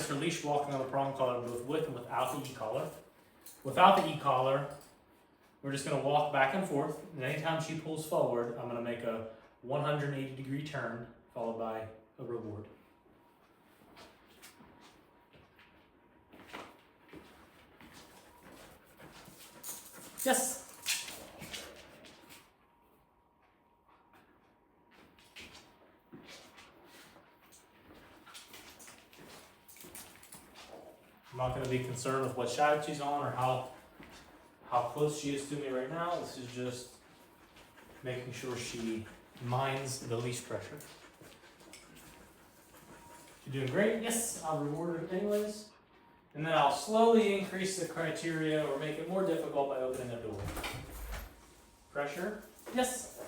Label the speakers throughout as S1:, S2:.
S1: practice her leash walking on the prong collar both with and without the e-collar. Without the e-collar, we're just going to walk back and forth, and anytime she pulls forward, I'm going to make a 180-degree turn followed by a reward. Yes. I'm not going to be concerned with what side she's on or how close she is to me right now. This is just making sure she minds the leash pressure. She's doing great. Yes, I'll reward her anyways. And then I'll slowly increase the criteria or make it more difficult by opening the door. Pressure. Yes.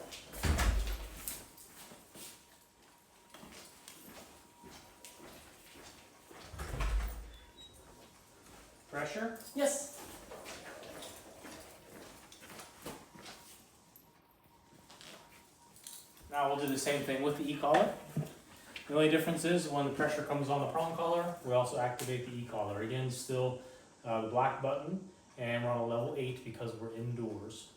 S1: Pressure. Yes. Now we'll do the same thing with the e-collar. The only difference is when the pressure comes on the prong collar, we also activate the e-collar. Again, still the black button, and we're on a level 8 because we're indoors.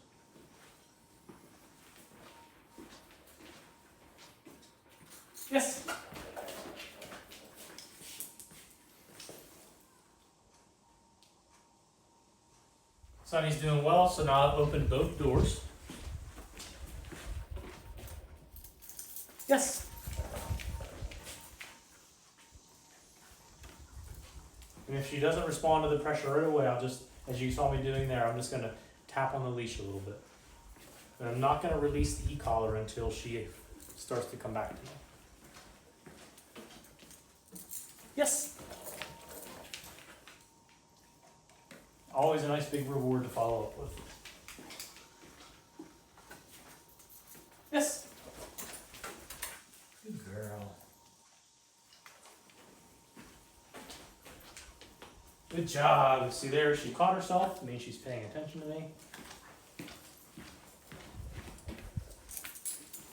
S1: Yes. Sunny's doing well, so now I've opened both doors. Yes. And if she doesn't respond to the pressure right away, I'll just, as you saw me doing there, I'm just going to tap on the leash a little bit. And I'm not going to release the e-collar until she starts to come back to me. Yes. Always a nice big reward to follow up with. Yes. Good girl. Good job. See there, she caught herself. I mean, she's paying attention to me.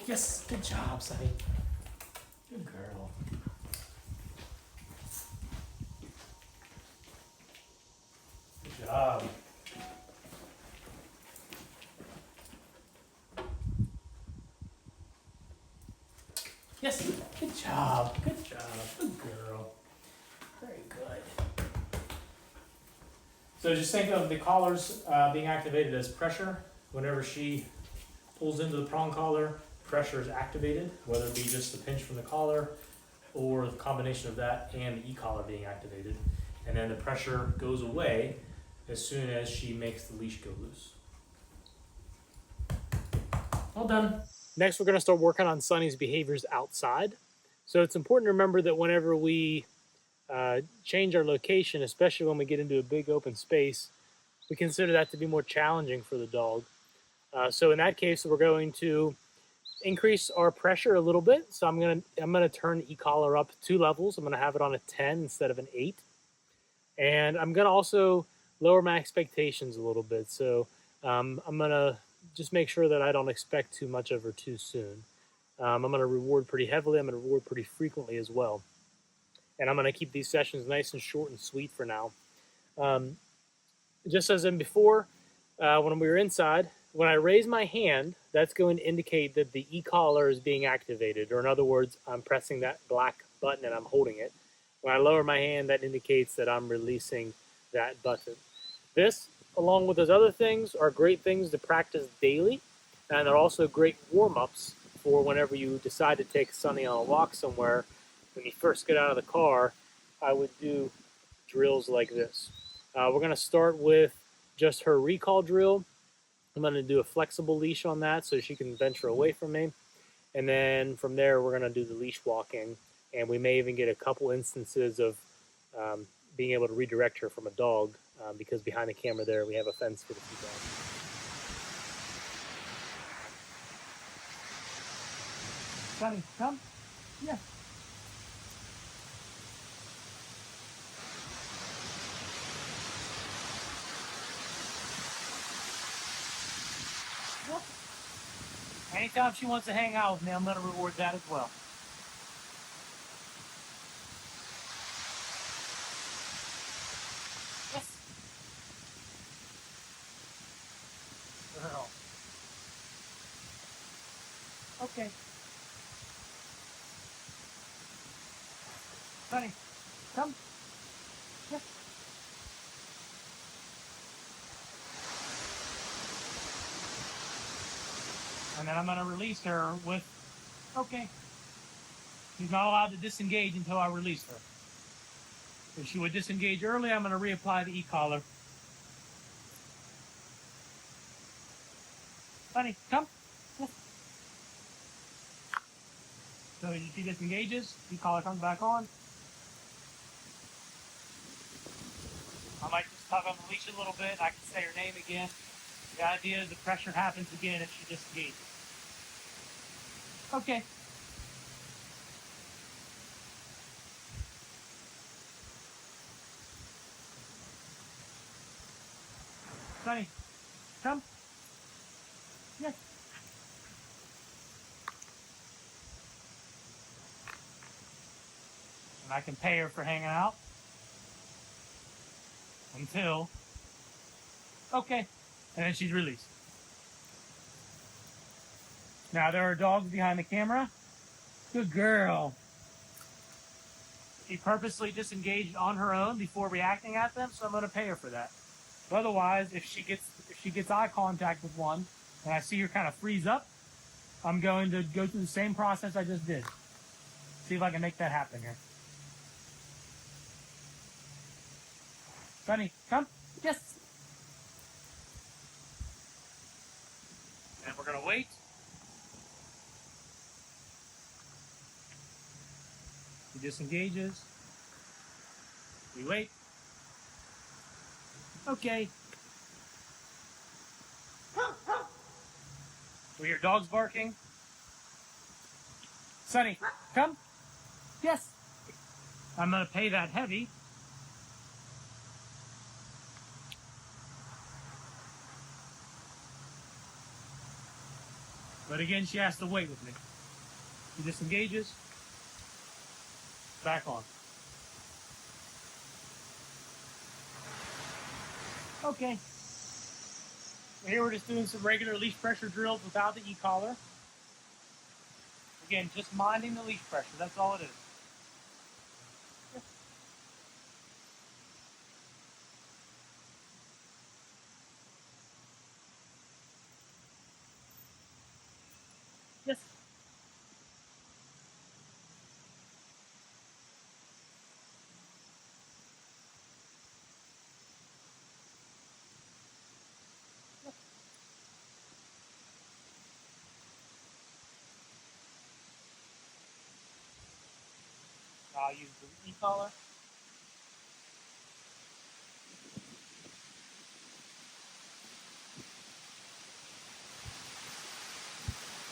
S1: Yes, good job, Sunny. Good girl. Good job. Yes, good job. Good job. Good girl. Very good. So just think of the collars being activated as pressure. Whenever she pulls into the prong collar, pressure is activated, whether it be just the pinch from the collar or the combination of that and the e-collar being activated. And then the pressure goes away as soon as she makes the leash go loose. All done. Next, we're going to start working on Sunny's behaviors outside. So it's important to remember that whenever we change our location, especially when we get into a big open space, we consider that to be more challenging for the dog. So in that case, we're going to increase our pressure a little bit. So I'm gonna turn the e-collar up 2 levels. I'm gonna have it on a 10 instead of an 8. And I'm gonna also lower my expectations a little bit. So I'm gonna just make sure that I don't expect too much of her too soon. I'm gonna reward pretty heavily. I'm gonna reward pretty frequently as well. And I'm gonna keep these sessions nice and short and sweet for now. Just as in before, when we were inside, when I raise my hand, that's going to indicate that the e-collar is being activated, or in other words, I'm pressing that black button and I'm holding it. When I lower my hand, that indicates that I'm releasing that button. This, along with those other things, are great things to practice daily, and they're also great warm-ups for whenever you decide to take Sunny on a walk somewhere. When you first get out of the car, I would do drills like this. We're going to start with just her recall drill. I'm going to do a flexible leash on that so she can venture away from me. And then from there, we're going to do the leash walking. And we may even get a couple instances of being able to redirect her from a dog because behind the camera there, we have a fence for the two dogs.
S2: Sunny, come. Yeah. Anytime she wants to hang out with me, I'm going to reward that as well. Okay. Sonny, come. Yeah. And then I'm going to release her with, okay. She's not allowed to disengage until I release her. If she would disengage early, I'm going to reapply the e-collar. Sonny, come. Yeah. So if she disengages, e-collar comes back on. I might just tug on the leash a little bit. I can say her name again. The idea is the pressure happens again if she disengages. Okay. Sonny, come. Yes. And I can pay her for hanging out until, okay. And then she's released. Now there are dogs behind the camera. Good girl. She purposely disengaged on her own before reacting at them, so I'm going to pay her for that. But otherwise, if she gets eye contact with one, and I see her kind of freeze up, I'm going to go through the same process I just did. See if I can make that happen here. Sonny, come. Yes. And we're going to wait. She disengages. We wait. Okay. We hear dogs barking. Sonny, come. Yes. I'm going to pay that heavy. But again, she has to wait with me. She disengages. Back on. Okay. Here we're just doing some regular leash pressure drills without the e-collar. Again, just minding the leash pressure. That's all it is. Yes. I'll use the e-collar.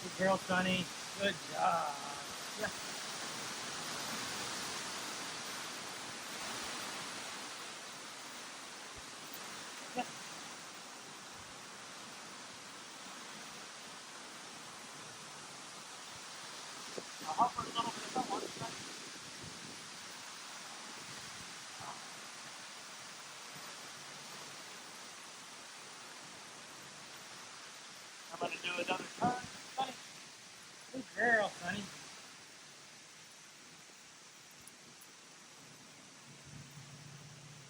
S2: Good girl, Sonny. Good job. Yeah. Yeah. I'll help her a little bit if I want. I'm going to do another turn. Sonny. Good girl, Sonny.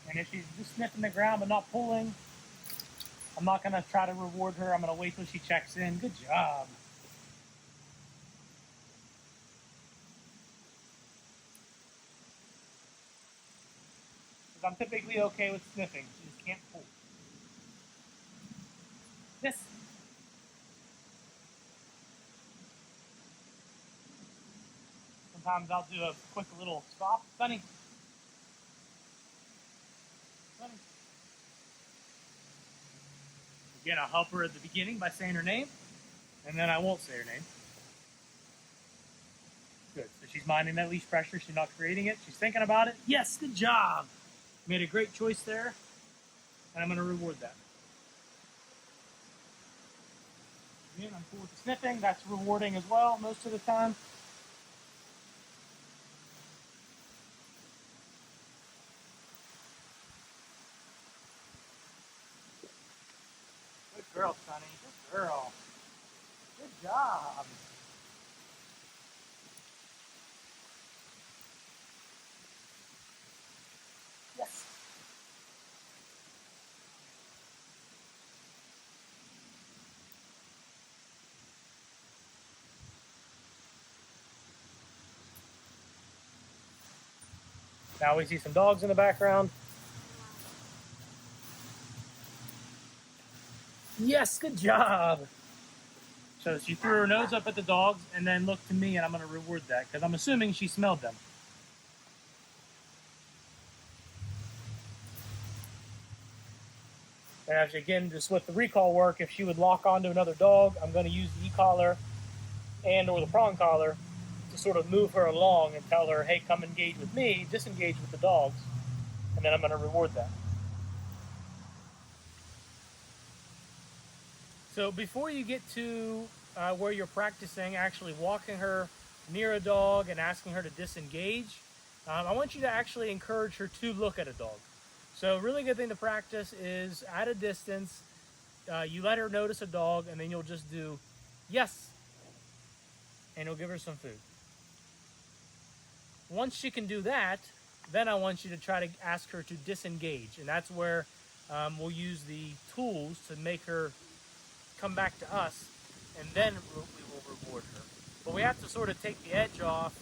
S2: And if she's just sniffing the ground but not pulling, I'm not going to try to reward her. I'm going to wait till she checks in. Good job. Because I'm typically okay with sniffing. She just can't pull. Yes. Sometimes I'll do a quick little stop. Sonny. Sonny. Again, I'll help her at the beginning by saying her name, and then I won't say her name. Good. So she's minding that leash pressure. She's not creating it. She's thinking about it. Yes, good job. Made a great choice there, and I'm going to reward that. Again, I'm cool with the sniffing. That's rewarding as well most of the time. Good girl, Sonny. Good girl. Good job.
S1: Now we see some dogs in the background. Yes, good job. So she threw her nose up at the dogs and then looked to me, and I'm going to reward that because I'm assuming she smelled them. And actually, again, just with the recall work, if she would lock onto another dog, I'm going to use the e-collar and or the prong collar to sort of move her along and tell her, hey, come engage with me, disengage with the dogs, and then I'm going to reward that. So before you get to where you're practicing actually walking her near a dog and asking her to disengage, I want you to actually encourage her to look at a dog. So a really good thing to practice is at a distance, you let her notice a dog and then you'll just do yes, and you'll give her some food. Once she can do that, then I want you to try to ask her to disengage, and that's where we'll use the tools to make her come back to us, and then we will reward her. But we have to sort of take the edge off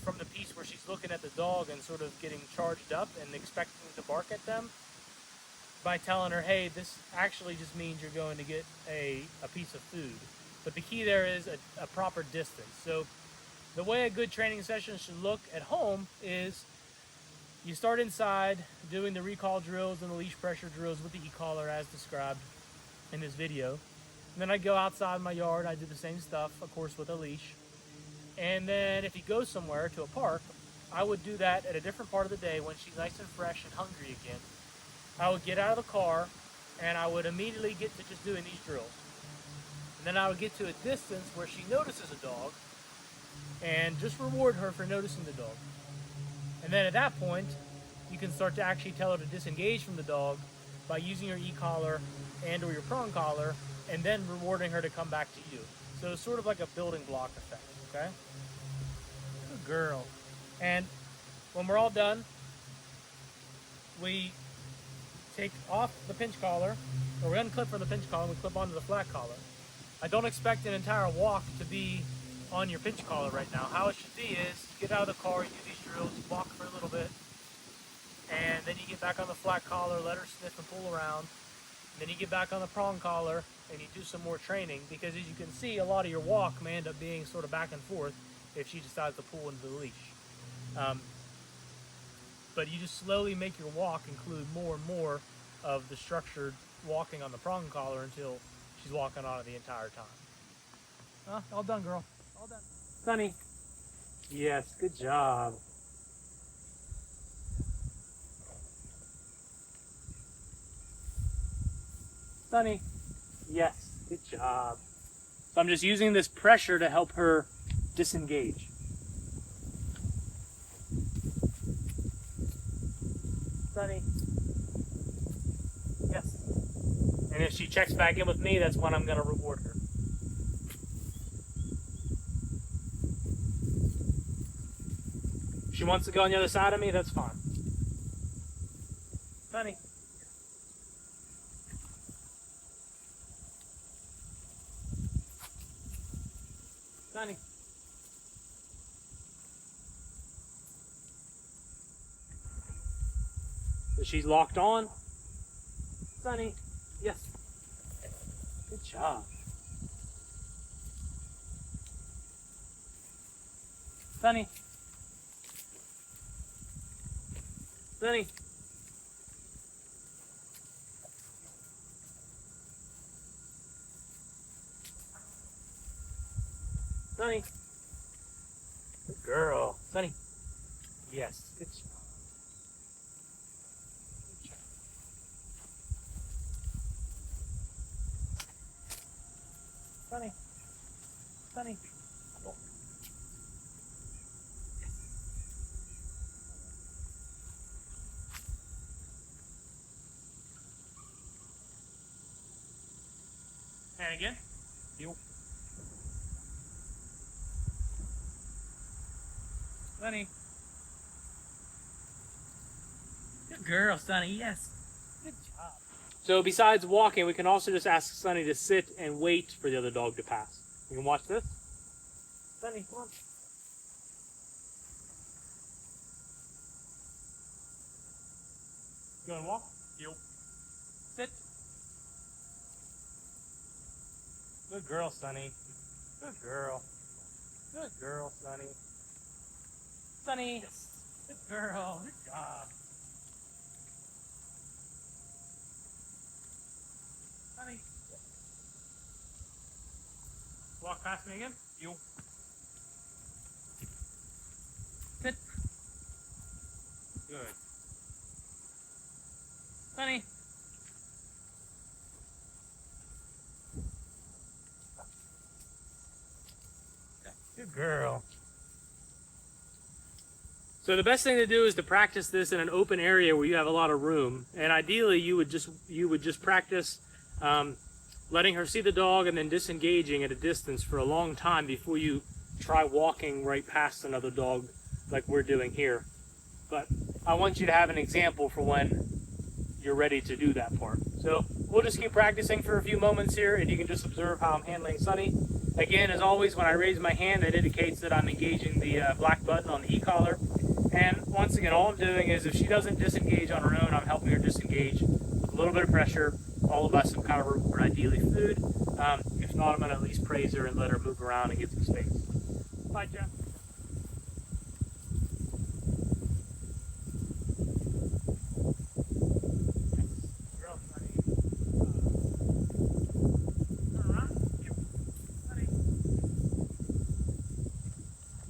S1: from the piece where she's looking at the dog and sort of getting charged up and expecting to bark at them by telling her, hey, this actually just means you're going to get a piece of food. But the key there is a proper distance. So the way a good training session should look at home is you start inside doing the recall drills and the leash pressure drills with the e-collar as described in this video. And then I go outside my yard, I do the same stuff, of course, with a leash. And then if you go somewhere to a park, I would do that at a different part of the day when she's nice and fresh and hungry again. I would get out of the car and I would immediately get to just doing these drills. And then I would get to a distance where she notices a dog and just reward her for noticing the dog. And then at that point, you can start to actually tell her to disengage from the dog by using your e-collar and or your prong collar, and then rewarding her to come back to you. So it's sort of like a building block effect, okay? Good girl. And when we're all done, we take off the pinch collar, or we unclip from the pinch collar and we clip onto the flat collar. I don't expect an entire walk to be on your pinch collar right now. How it should be is you get out of the car, you do these drills, you walk for a little bit, and then you get back on the flat collar, let her sniff and pull around. And then you get back on the prong collar and you do some more training, because as you can see, a lot of your walk may end up being sort of back and forth if she decides to pull into the leash. But you just slowly make your walk include more and more of the structured walking on the prong collar until she's walking on it the entire time. All done, girl. All done. Sunny. Yes, good job. Sunny. Yes, good job. So I'm just using this pressure to help her disengage. Sunny. Yes. And if she checks back in with me, that's when I'm going to reward her. If she wants to go on the other side of me, that's fine. Sunny. Sunny. So she's locked on. Sunny. Yes. Good job. Sunny. Sunny. Sunny. Good girl. Sunny. Yes. Good job. Good job. Sunny. Sunny. Oh. And again. You. Sunny. Good girl, Sunny. Yes. Good job. So besides walking, we can also just ask Sunny to sit and wait for the other dog to pass. You can watch this. Sunny, come on.
S2: Go and walk. Yep. Sit. Good girl, Sunny. Good girl. Good girl, Sunny. Sunny. Good girl. Good job. Sunny. Walk past me again. You. Sit. Good. Sunny. Good girl. So the best thing to do is to practice this in an open area where you have a lot of room, and ideally you would just practice letting her see the dog and then disengaging at a distance for a long time before you try walking right past another dog like we're doing here. But I want you to have an example for when you're ready to do that part. So we'll just keep practicing for a few moments here, and you can just observe how I'm handling Sunny. Again, as always, when I raise my hand, it indicates that I'm engaging the black button on the e-collar. And once again, all I'm doing is if she doesn't disengage on her own, I'm helping her disengage with a little bit of pressure, followed by some kind of reward, ideally food. If not, I'm going to at least praise her and let her move around and get some space. Bye, Jeff. Girl, Sunny. Turn around. Yep. Sunny.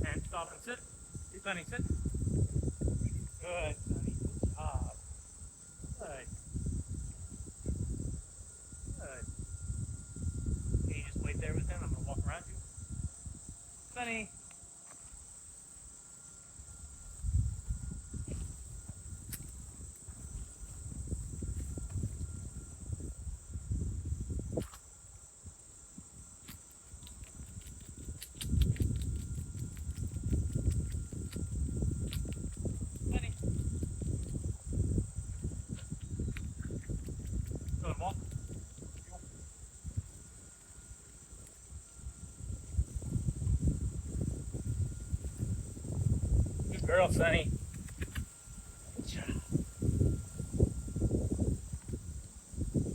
S2: And stop and sit. Sunny, sit. Good, Sunny. Good job. Good. Good. Okay, you just wait there with him. I'm going to walk around you. Sunny. Sunny. Go and walk. Good girl, Sunny. Good job.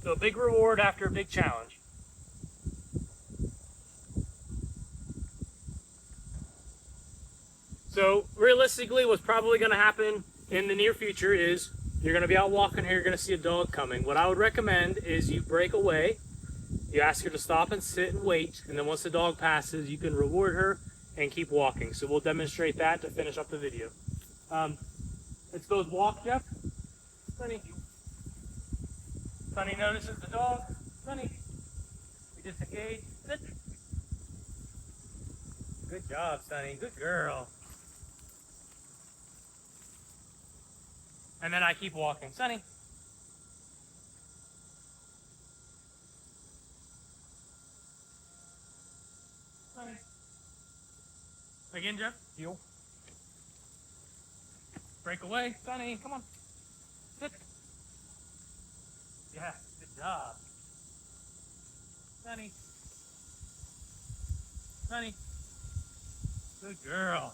S2: So a big reward after a big challenge. So realistically, what's probably going to happen in the near future is you're going to be out walking here, you're going to see a dog coming. What I would recommend is you break away, you ask her to stop and sit and wait, and then once the dog passes, you can reward her and keep walking. So we'll demonstrate that to finish up the video. Let's both walk, Jeff. Sunny. Sunny notices the dog. Sunny. We disengage. Sit. Good job, Sunny. Good girl. And then I keep walking. Sunny. Sunny. Again, Jeff. Heel. Break away. Sunny, come on. Sit. Yeah, good job. Sunny. Sunny. Good girl.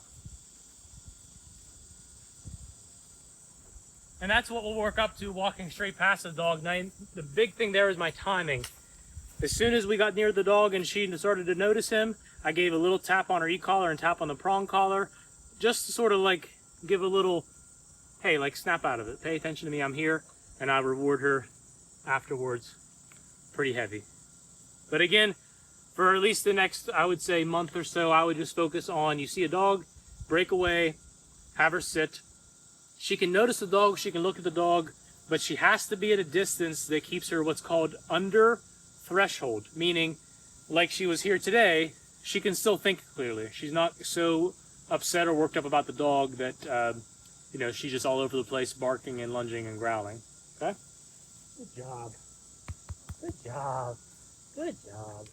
S2: And that's what we'll work up to, walking straight past the dog. Now, the big thing there is my timing. As soon as we got near the dog and she started to notice him, I gave a little tap on her e-collar and tap on the prong collar, just to sort of like give a little, hey, like snap out of it. Pay attention to me, I'm here, and I reward her afterwards pretty heavy. But again, for at least the next, I would say, month or so, I would just focus on, you see a dog, break away, have her sit. She can notice the dog, she can look at the dog, but she has to be at a distance that keeps her what's called under threshold, meaning like she was here today, she can still think clearly. She's not so upset or worked up about the dog that, you know, she's just all over the place barking and lunging and growling. Okay? Good job. Good job. Good job.